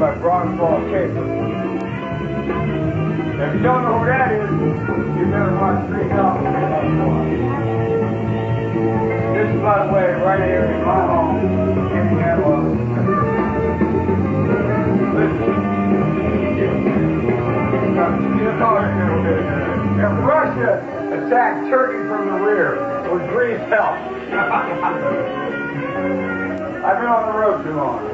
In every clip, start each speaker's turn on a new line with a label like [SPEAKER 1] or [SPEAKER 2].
[SPEAKER 1] by Bronx Ball Case. If you don't know who that is, you better watch 3,000. This is, by the way, right here in my home, Indiana. If Russia attacked Turkey from the rear, would Greece help? I've been on the road too long.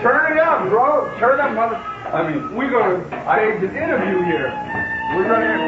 [SPEAKER 1] Turn it up, bro. Turn up, mother. I mean, we're going to stage an interview here. We're going to...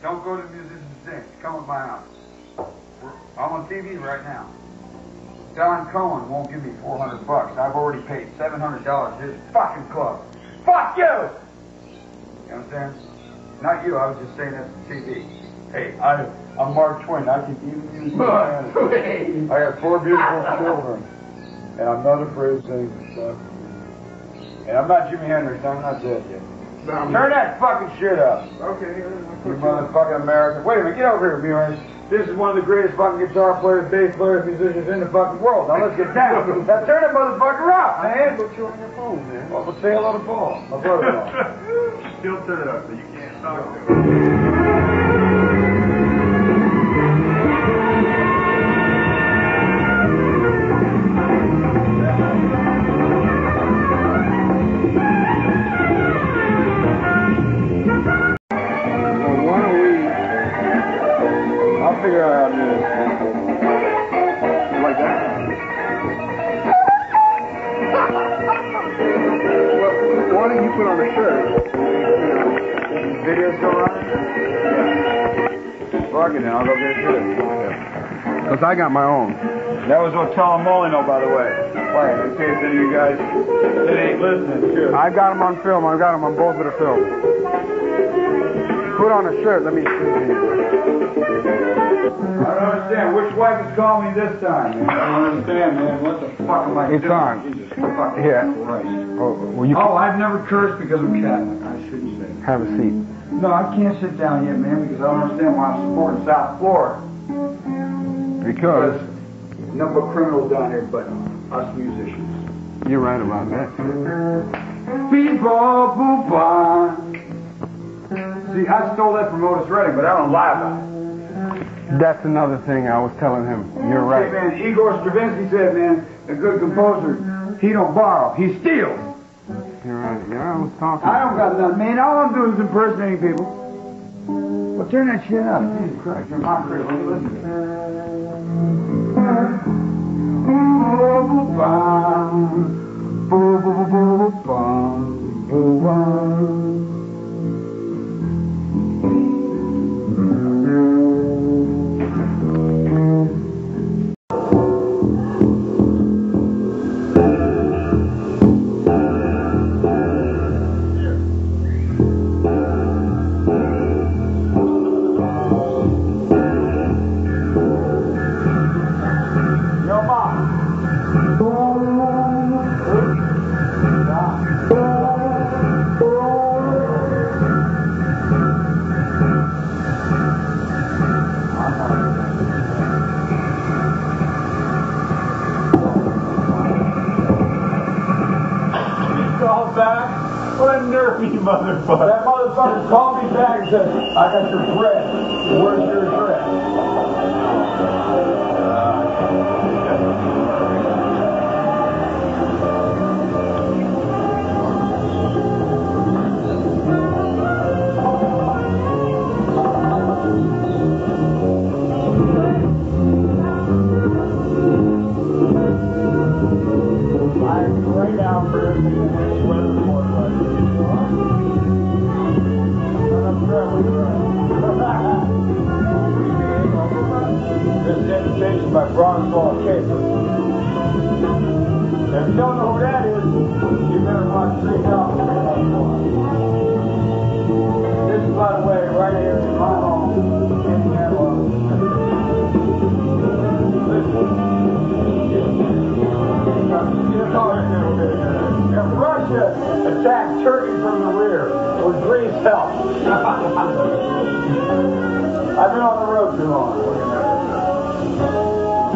[SPEAKER 1] Don't go to musician's thing. Come with my house. I'm on TV right now. Don Cohen won't give me $400. I've already paid $700 to his fucking club. Fuck you! You understand? Not you, I was just saying that to TV. Hey, I'm Mark Twain. I can even use my hands. I got 4 beautiful children. And I'm not afraid to say stuff. And I'm not Jimi Hendrix. I'm not dead yet. Turn that fucking shit up. Okay. You motherfucking American. Wait a minute, get over here, viewers. This is one of the greatest fucking guitar players, bass players, musicians in the fucking world. Now let's get down. Now turn that motherfucker up, man. Put you on your phone, man. Well, let's say hello to Paul. My brother-in-law. Still turn it up, but you can't talk to him. Figure out how to do this. Like that? Well, why don't you put on a shirt? Videos go on? Yeah. Fuck it then, I'll go get a shirt. Because I got my own. That was what Telemolino, by the way. Why, in case any of you guys that ain't listening, sure. I've got them on film. I've got them on both of the films. Put on a shirt. Let me see. I don't understand. Which wife is calling me this time, man? I don't understand, man. What the fuck am I doing? It's on. Jesus fucking Christ. Oh, I've never cursed because I'm Catholic. I shouldn't say. Have a seat. No, I can't sit down yet, man, because I don't understand why I'm supporting South Florida. Because number of criminals down here, but us musicians. You're right about that. People move on. See, I stole that from Otis Redding, but I don't lie about it. That's another thing I was telling him. You're right. Hey, man, Igor Stravinsky said, man, a good composer, he don't borrow, he steals. You're right. Yeah, I was talking. I don't got nothing, man. All I'm doing is impersonating people. Well, turn that shit up. Jesus Christ, you're my crazy. Listen to it. What a nervy motherfucker. That motherfucker called me back and said, I got your bread. Where's your address? bronze ball caper. If you don't know who that is, you better watch 3,000. This is, by the way, right here in my home in Canada. If Russia attacked Turkey from the rear, would Greece help? I've been on the road too long.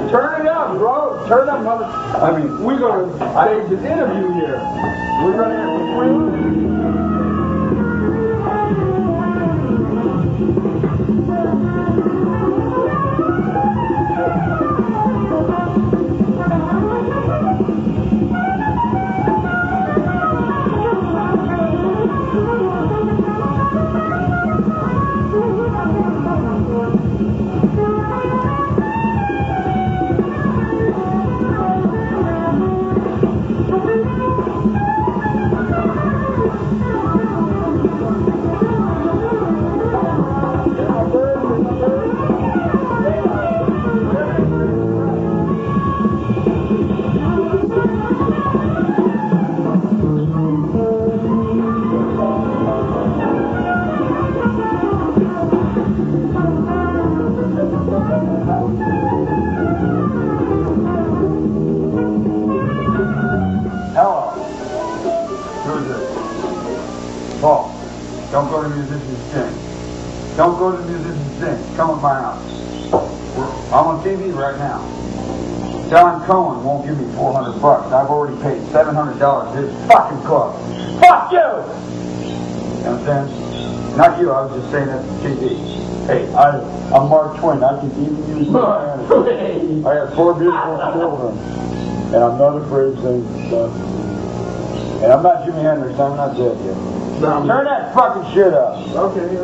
[SPEAKER 1] Turn it up, bro. Turn it up, mother. I mean, we're going to stage an interview here. We're going to. Paul, don't go to musician's den. Don't go to musician's den. Come at my house. I'm on TV right now. John Cohen won't give me $400. I've already paid $700 to his fucking club. Fuck you! You know what I'm saying? Not you, I was just saying that to TV. Hey, I'm Mark Twain. I can even use my I have 4 beautiful children. And I'm not afraid to say stuff. And I'm not Jimi Hendrix. I'm not dead yet. No, turn that fucking shit up. Okay, you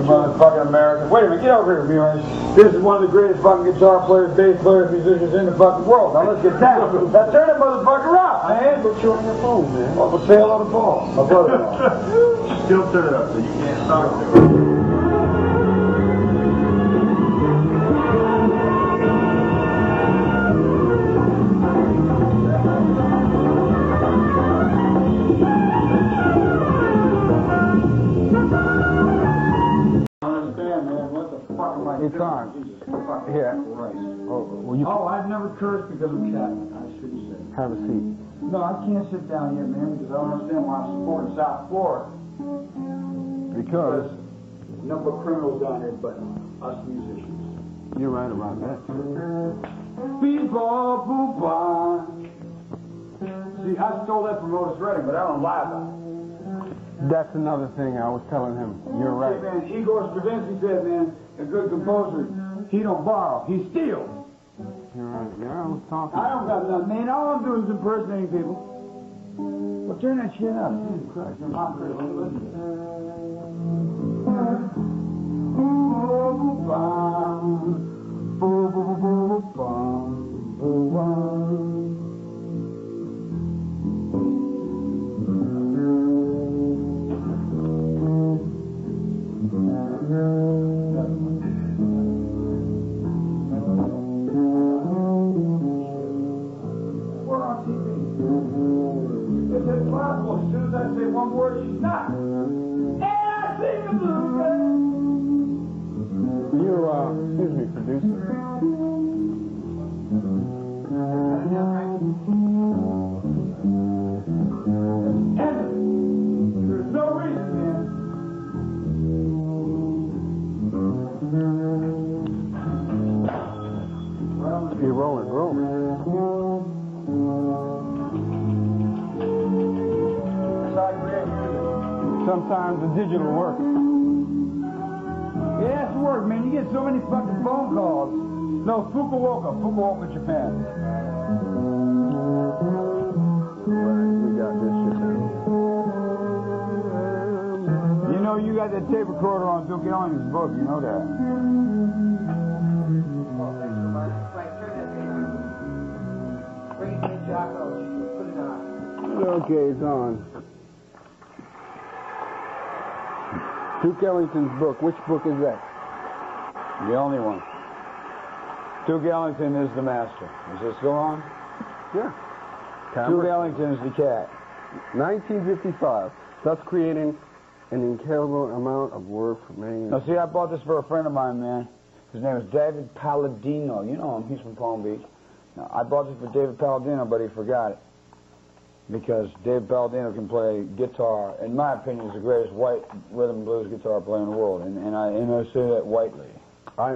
[SPEAKER 1] motherfucking American. Wait a minute, get over here, viewers. This is one of the greatest fucking guitar players, bass players, musicians in the fucking world. Now let's get down. Now turn that motherfucker up, man. But you're on your phone, man. Oh, but say hello to Paul. My brother-in-law. Still turn it up, so you can't stop it.
[SPEAKER 2] It's on. Yeah. Oh,
[SPEAKER 1] I've never cursed because of cat. I shouldn't say.
[SPEAKER 2] Have a seat.
[SPEAKER 1] No, I can't sit down yet, man, because I don't understand why I'm supporting South Florida.
[SPEAKER 2] Because
[SPEAKER 1] number of criminals down here, but us musicians.
[SPEAKER 2] You're right about that.
[SPEAKER 1] See, I stole that from Otis Redding, but I don't lie about it.
[SPEAKER 2] That's another thing I was telling him. You're right.
[SPEAKER 1] Hey, man, Igor Stravinsky said, man, a good composer, he don't borrow, he steals.
[SPEAKER 2] You're right. Yeah, I was talking.
[SPEAKER 1] I don't got nothing, man. All I'm doing is impersonating people. Well, turn that shit up. Jesus Christ, I'm not crazy. Listen to We're on TV. It's impossible. As soon as I say one word, she's not. And I sing the blues.
[SPEAKER 2] You're, excuse me, producer.
[SPEAKER 1] There's no reason, man.
[SPEAKER 2] You're rolling. Sometimes the digital works.
[SPEAKER 1] Yeah, it's work, man. You get so many fucking phone calls. No, Fukuoka, Japan.
[SPEAKER 2] We got this shit down.
[SPEAKER 1] You know you got that tape recorder on Duke Ellington's book, you know that.
[SPEAKER 3] Bring it in, Jaco. Put it on.
[SPEAKER 2] Okay, it's on. Duke Ellington's book. Which book is that?
[SPEAKER 1] The only one.
[SPEAKER 4] Duke Ellington is the master. Does this go on?
[SPEAKER 2] Yeah.
[SPEAKER 4] Duke Ellington is the cat.
[SPEAKER 2] 1955. Thus creating an incredible amount of work for many.
[SPEAKER 4] Now, see, I bought this for a friend of mine, man. His name is David Palladino. You know him. He's from Palm Beach. Now, I bought this for David Palladino, but he forgot it. Because David Palladino can play guitar. In my opinion, he's the greatest white rhythm and blues guitar player in the world. And I say that whitely.
[SPEAKER 2] I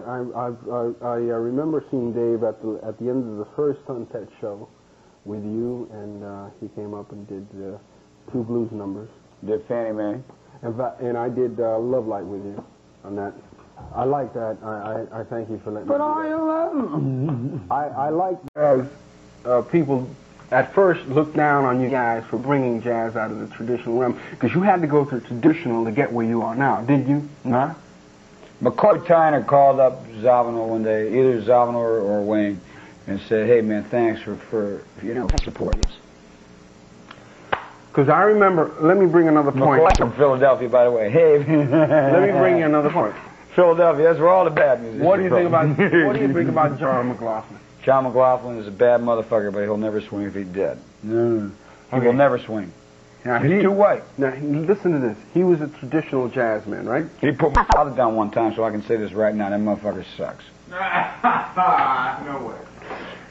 [SPEAKER 2] remember seeing Dave at the end of the first Sunset show with you, and he came up and did 2 blues numbers.
[SPEAKER 4] Did Fannie Mae.
[SPEAKER 2] And I did Love Light with you on that. I like that. I thank you for letting me do that. I like as people at first looked down on you guys for bringing jazz out of the traditional realm, because you had to go through traditional to get where you are now, did you? Huh?
[SPEAKER 4] McCoy Tyner called up Zavino one day, either Zavino or Wayne, and said, "Hey man, thanks for supporting us."
[SPEAKER 2] Because I remember, let me bring another point.
[SPEAKER 4] McCoy's from Philadelphia, by the way. Hey.
[SPEAKER 2] Let me bring you another point.
[SPEAKER 4] Philadelphia, that's where all the bad musicians
[SPEAKER 2] What do you think about John McLaughlin?
[SPEAKER 4] John McLaughlin is a bad motherfucker, but he'll never swing if he's dead. No. He will never swing.
[SPEAKER 2] Now,
[SPEAKER 4] He's too white.
[SPEAKER 2] Now, listen to this. He was a traditional jazz man, right?
[SPEAKER 4] He put my father down one time, so I can say this right now. That motherfucker sucks.
[SPEAKER 1] No way.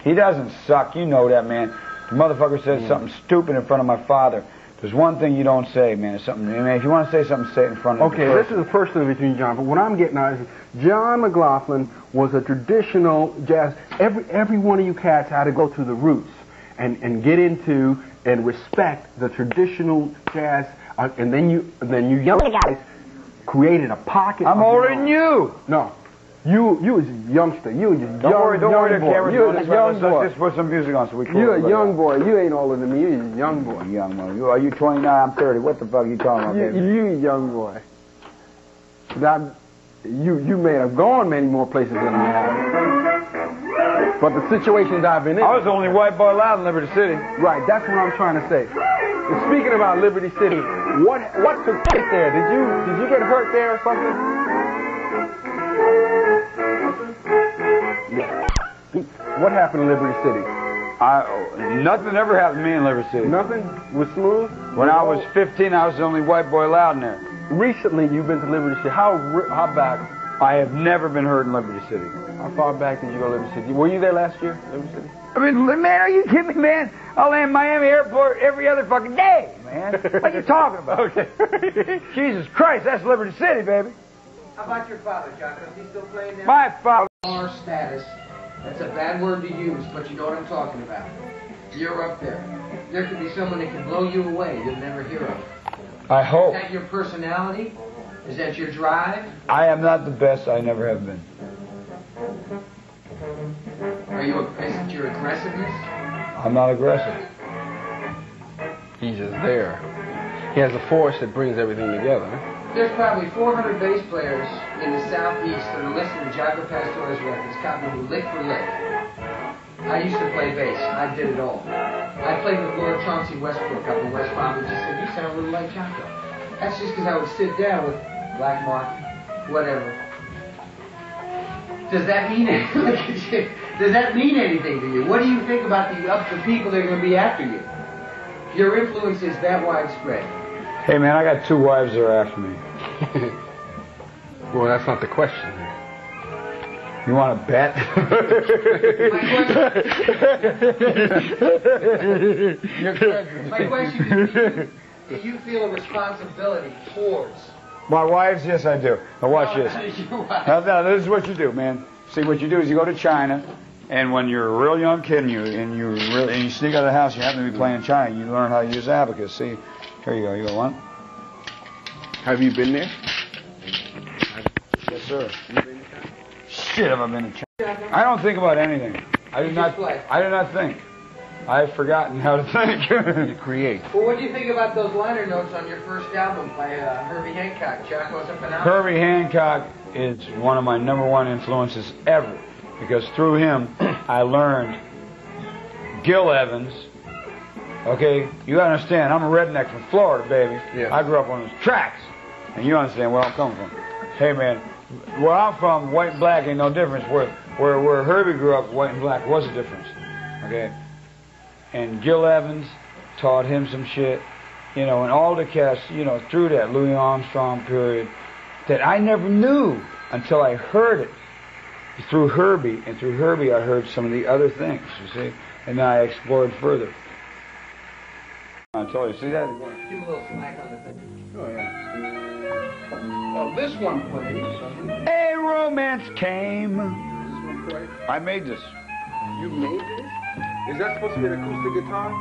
[SPEAKER 4] He doesn't suck. You know that, man. The motherfucker says something stupid in front of my father. There's one thing you don't say, man. It's something. I mean, if you want to say something, say it in front of.
[SPEAKER 2] Okay, this is the first thing between John. But what I'm getting at is John McLaughlin was a traditional jazz. Every one of you cats had to go through the roots and get into and respect the traditional jazz, and then you young guys created a pocket.
[SPEAKER 4] I'm older than you.
[SPEAKER 2] No. You was a youngster. You was a young boy.
[SPEAKER 4] Don't worry, the camera's
[SPEAKER 2] You
[SPEAKER 4] on.
[SPEAKER 2] was a young boy.
[SPEAKER 4] Let's just put some music on so we can.
[SPEAKER 2] You're a young boy. You ain't older than me. You're a young boy.
[SPEAKER 4] Young boy. Are you 29? I'm 30. What the fuck are you talking about, baby?
[SPEAKER 2] You a young boy. You may have gone many more places than I have. But the situations I've been in.
[SPEAKER 4] I was the only white boy allowed in Liberty City.
[SPEAKER 2] Right, that's what I'm trying to say. And speaking about Liberty City, what took place there? Did you get hurt there or something? Yeah. What happened in Liberty City?
[SPEAKER 4] Nothing ever happened to me in Liberty City.
[SPEAKER 2] Nothing was smooth?
[SPEAKER 4] When I was 15, I was the only white boy allowed in there.
[SPEAKER 2] Recently, you've been to Liberty City. How back?
[SPEAKER 4] I have never been hurt in Liberty City.
[SPEAKER 2] How far back did you go to Liberty City? Were you there last year, Liberty City?
[SPEAKER 4] I mean, man, are you kidding me, man? I land Miami Airport every other fucking day, man. What are you talking about?
[SPEAKER 2] Okay.
[SPEAKER 4] Jesus Christ, that's Liberty City, baby.
[SPEAKER 3] How about your father, Jaco? Is he still playing now?
[SPEAKER 4] My father.
[SPEAKER 3] Our status. That's a bad word to use, but you know what I'm talking about. You're up there. There could be someone that can blow you away you'll never hear of.
[SPEAKER 4] I hope.
[SPEAKER 3] Is that your personality? Is that your drive?
[SPEAKER 4] I am not the best. I never have been.
[SPEAKER 3] Is it your aggressiveness?
[SPEAKER 4] I'm not aggressive.
[SPEAKER 2] He's just there. He has a force that brings everything together.
[SPEAKER 3] There's probably 400 bass players in the Southeast that are listening to Jaco Pastore's records, copying you lick for lick. I used to play bass. I did it all. I played with Lord Chauncey Westbrook up in West Palm Beach. He said, "You sound a little like Jaco." That's just because I would sit down with Black Mark, whatever. Does that mean anything? Does that mean anything to you? What do you think about the people that are going to be after you? Your influence is that widespread.
[SPEAKER 4] Hey, man, I got 2 wives that are after me.
[SPEAKER 2] Well, that's not the question.
[SPEAKER 4] You want to bet?
[SPEAKER 3] My question is, do you feel a responsibility towards?
[SPEAKER 4] My wives? Yes, I do. Now watch this. Now, this is what you do, man. See, what you do is you go to China, and when you're a real young kid and you sneak out of the house, you happen to be playing China, you learn how to use abacus. See, here you go. You go, what?
[SPEAKER 2] Have you been there?
[SPEAKER 4] Yes, sir. Shit, have I been to China? I don't think about anything. I do not think. I've forgotten how to think.
[SPEAKER 2] You create.
[SPEAKER 3] Well, what do you think about those liner notes on your first album by Herbie Hancock? Jaco's a phenomenon.
[SPEAKER 4] Herbie Hancock is one of my #1 influences ever, because through him I learned Gil Evans. Okay, you understand, I'm a redneck from Florida, baby.
[SPEAKER 2] Yeah.
[SPEAKER 4] I grew up on those tracks, and you understand where I'm coming from. Hey, man, where I'm from, white and black ain't no difference. Where Herbie grew up, white and black was a difference. Okay? And Gil Evans taught him some shit, you know, and all the cast, you know, through that Louis Armstrong period, that I never knew until I heard it through Herbie, and through Herbie I heard some of the other things, you see, and then I explored further. I told you, see that?
[SPEAKER 3] Give him a little smack on the thing.
[SPEAKER 2] Oh, yeah. Well, this one plays.
[SPEAKER 4] A romance came.
[SPEAKER 2] This one plays.
[SPEAKER 4] I made this.
[SPEAKER 2] You made this? Is that supposed to be an acoustic guitar?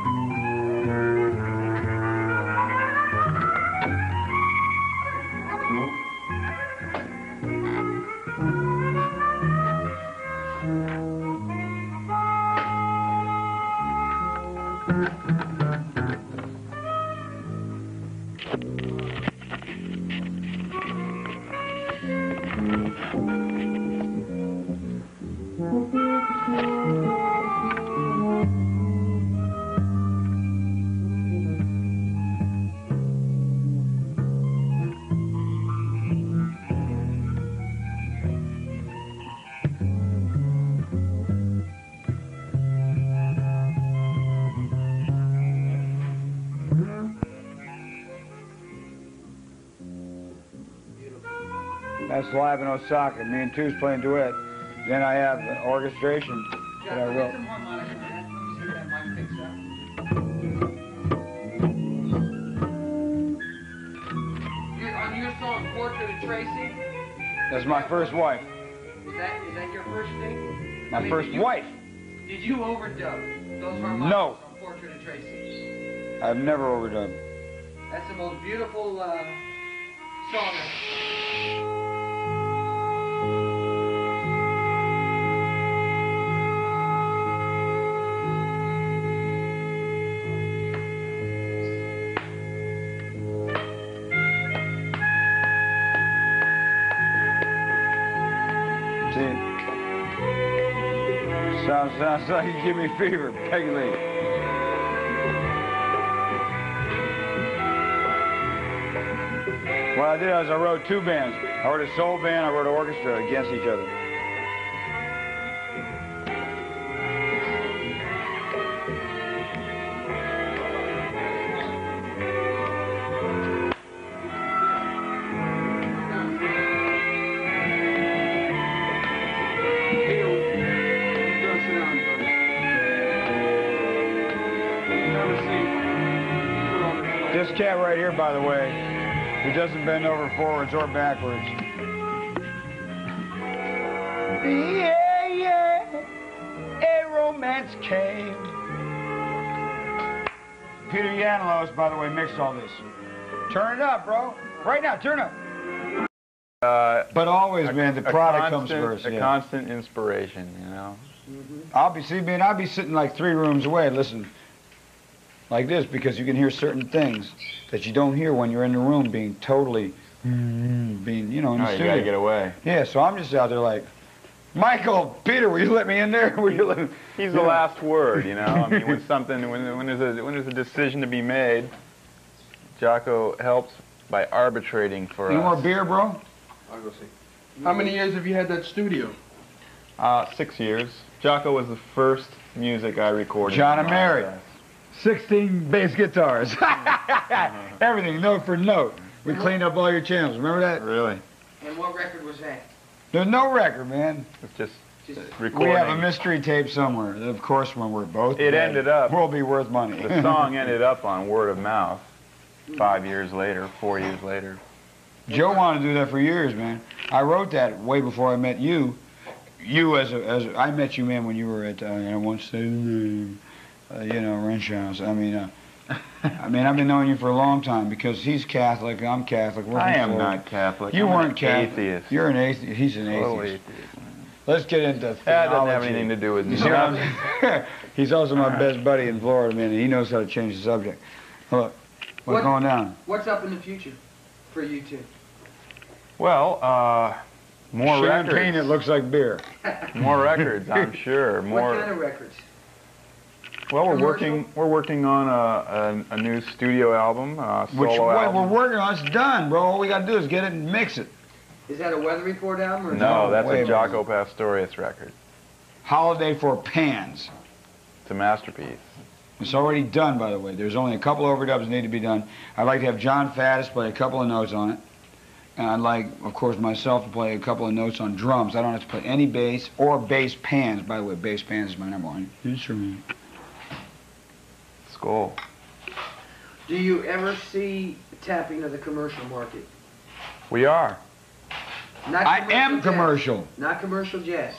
[SPEAKER 4] That's live in Osaka. Me and Two's playing duet. Then I have the orchestration that I wrote.
[SPEAKER 3] Some harmonica on that. Let me see what that mic picks up. On your song, Portrait of Tracy?
[SPEAKER 4] That's my first wife.
[SPEAKER 3] Is that your first thing?
[SPEAKER 4] My first wife.
[SPEAKER 3] Did you overdub those harmonicas
[SPEAKER 4] No.
[SPEAKER 3] on Portrait of Tracy?
[SPEAKER 4] I've never overdubbed.
[SPEAKER 3] That's the most beautiful song.
[SPEAKER 4] Sounds like you give me fever, Peggy Lee. What I did is I wrote two bands. I wrote a soul band, I wrote an orchestra against each other. This cat right here, by the way, who doesn't bend over forwards or backwards. Yeah, yeah, a romance came. Peter Yanilos, by the way, mixed all this. Turn it up, bro. Right now, turn it up. But always, man, the product comes first.
[SPEAKER 5] A constant inspiration, you know.
[SPEAKER 4] I'll be sitting like 3 rooms away, listen, like this, because you can hear certain things that you don't hear when you're in the room, being totally, you know, in the studio.
[SPEAKER 5] You gotta get away.
[SPEAKER 4] Yeah, so I'm just out there like, Michael, Peter, will you let me in there? Will you let me?
[SPEAKER 5] He's the last word, you know. I mean, when there's a decision to be made, Jaco helps by arbitrating for us.
[SPEAKER 4] You want more beer, bro?
[SPEAKER 2] I'll go see. How many years have you had that studio?
[SPEAKER 5] 6 years. Jaco was the first music I recorded.
[SPEAKER 4] John and Mary. 16 bass guitars. Everything, note for note. We cleaned up all your channels. Remember that?
[SPEAKER 5] Really?
[SPEAKER 3] And what record was that?
[SPEAKER 4] There's no record, man.
[SPEAKER 5] It's just
[SPEAKER 4] We
[SPEAKER 5] recording.
[SPEAKER 4] have a mystery tape somewhere. Of course, when we're both
[SPEAKER 5] It
[SPEAKER 4] dead,
[SPEAKER 5] ended up.
[SPEAKER 4] we'll be worth money.
[SPEAKER 5] The song ended up on word of mouth 5 years later, 4 years later.
[SPEAKER 4] Joe wanted to do that for years, man. I wrote that way before I met you. You I met you, man, when you were at I won't say the name, you know, Renshaws. I've been knowing you for a long time because he's Catholic, I'm Catholic. We're
[SPEAKER 5] I am
[SPEAKER 4] Florida.
[SPEAKER 5] not Catholic.
[SPEAKER 4] You
[SPEAKER 5] I'm
[SPEAKER 4] weren't
[SPEAKER 5] an
[SPEAKER 4] Catholic.
[SPEAKER 5] atheist.
[SPEAKER 4] You're an atheist. He's an
[SPEAKER 5] Total
[SPEAKER 4] atheist.
[SPEAKER 5] atheist.
[SPEAKER 4] Let's get into
[SPEAKER 5] That doesn't have
[SPEAKER 4] theology.
[SPEAKER 5] anything to do with
[SPEAKER 4] You
[SPEAKER 5] me.
[SPEAKER 4] see what I'm He's also my best buddy in Florida, man, and he knows how to change the subject. Look, what's going down?
[SPEAKER 3] What's up in the future for you two?
[SPEAKER 5] Well, more
[SPEAKER 4] Champagne
[SPEAKER 5] records.
[SPEAKER 4] that looks like beer.
[SPEAKER 5] More records, I'm sure. More.
[SPEAKER 3] What kind of records?
[SPEAKER 5] Well, we're
[SPEAKER 3] Commercial?
[SPEAKER 5] working on a new studio album,
[SPEAKER 4] Which
[SPEAKER 5] solo album.
[SPEAKER 4] we're working on. It's done, bro. All we got to do is get it and mix it.
[SPEAKER 3] Is that a weather report album or
[SPEAKER 5] No, that's
[SPEAKER 4] Way
[SPEAKER 5] a Jaco Pastorius record.
[SPEAKER 4] Holiday for Pans.
[SPEAKER 5] It's a masterpiece.
[SPEAKER 4] It's already done, by the way. There's only a couple overdubs that need to be done. I'd like to have John Faddis play a couple of notes on it. And I'd like, of course, myself to play a couple of notes on drums. I don't have to play any bass or bass pans. By the way, bass pans is my #1 instrument.
[SPEAKER 5] Skull.
[SPEAKER 3] Do you ever see tapping of the commercial market?
[SPEAKER 5] We are.
[SPEAKER 3] Not
[SPEAKER 4] I
[SPEAKER 3] commercial
[SPEAKER 4] am
[SPEAKER 3] jazz.
[SPEAKER 4] commercial.
[SPEAKER 3] Not commercial jazz.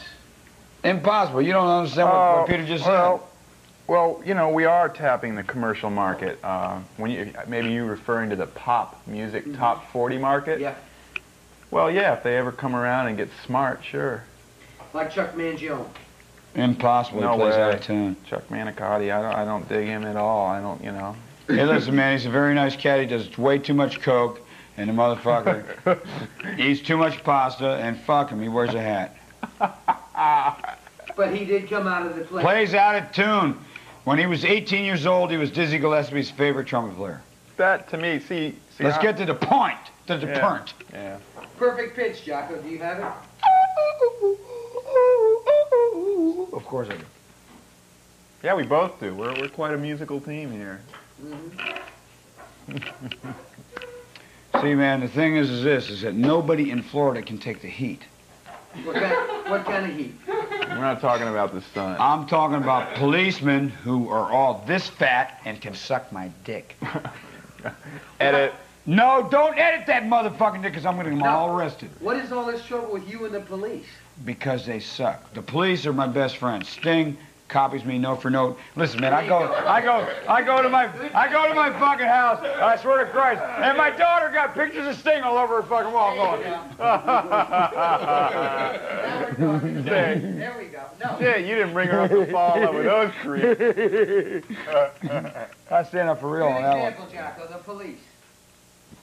[SPEAKER 4] Impossible. You don't understand what Peter just said.
[SPEAKER 5] Well, you know, we are tapping the commercial market. Maybe you're referring to the pop music top 40 market?
[SPEAKER 3] Yeah.
[SPEAKER 5] Well, yeah, if they ever come around and get smart, sure.
[SPEAKER 3] Like Chuck Mangione.
[SPEAKER 4] Impossible.
[SPEAKER 5] No
[SPEAKER 4] He plays
[SPEAKER 5] way.
[SPEAKER 4] out of tune.
[SPEAKER 5] Chuck Manicotti, I don't dig him at all. I don't, you know.
[SPEAKER 4] Hey, listen, man, he's a very nice cat. He does way too much coke, and the motherfucker eats too much pasta, and fuck him, he wears a hat.
[SPEAKER 3] But he did come out of the play.
[SPEAKER 4] Plays out of tune. When he was 18 years old, he was Dizzy Gillespie's favorite trumpet player.
[SPEAKER 5] That, to me, see
[SPEAKER 4] Let's get to the point, to the point.
[SPEAKER 5] Yeah.
[SPEAKER 3] Perfect pitch, Jaco. Do you have it?
[SPEAKER 4] Of course I do.
[SPEAKER 5] Yeah, we both do. We're quite a musical team here.
[SPEAKER 4] See, man, the thing is that nobody in Florida can take the heat.
[SPEAKER 3] What kind of heat?
[SPEAKER 5] We're not talking about the sun.
[SPEAKER 4] I'm talking about policemen who are all this fat and can suck my dick.
[SPEAKER 5] Edit.
[SPEAKER 4] No, don't edit that motherfucking dick, because I'm going to get them all arrested.
[SPEAKER 3] What is all this trouble with you and the police?
[SPEAKER 4] Because they suck. The police are my best friends. Sting copies me note for note. Listen, man, I go to my fucking house. I swear to Christ. And my daughter got pictures of Sting all over her fucking wall. Going.
[SPEAKER 3] There we go. No.
[SPEAKER 5] Yeah, you didn't bring her up to fall in love with those creeps.
[SPEAKER 4] I stand up for real
[SPEAKER 3] Good
[SPEAKER 4] on that one.
[SPEAKER 3] example, Jaco. The police.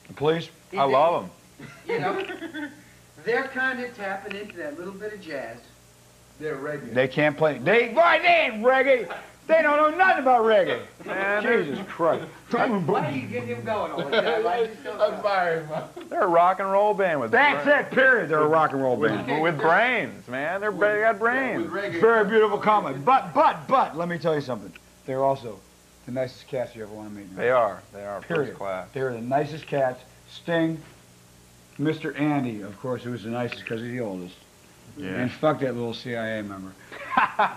[SPEAKER 4] The police?
[SPEAKER 5] I love them.
[SPEAKER 3] You know, they're kind of tapping into that little bit of jazz. They're reggae.
[SPEAKER 4] They can't play. They ain't reggae. They don't know nothing about reggae.
[SPEAKER 5] Man,
[SPEAKER 4] Jesus Christ.
[SPEAKER 3] Why do you get him going all the time? I just don't know.
[SPEAKER 5] they're a rock and roll band with
[SPEAKER 4] That's it, period. They're a rock and roll band.
[SPEAKER 5] with brains, man. They got brains.
[SPEAKER 4] Very beautiful comment. But, let me tell you something. They're also the nicest cats you ever want to meet.
[SPEAKER 5] They are
[SPEAKER 4] Period.
[SPEAKER 5] first class.
[SPEAKER 4] They're the nicest cats. Sting, Mr. Andy, of course, who was the nicest because he's the oldest.
[SPEAKER 5] Yeah.
[SPEAKER 4] And fuck that little CIA member.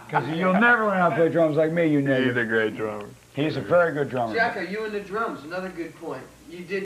[SPEAKER 4] Because you'll never learn how to play drums like me, you know.
[SPEAKER 5] He's a great drummer.
[SPEAKER 4] He's a very good drummer.
[SPEAKER 3] Jaco, you and the drums, another good point. You did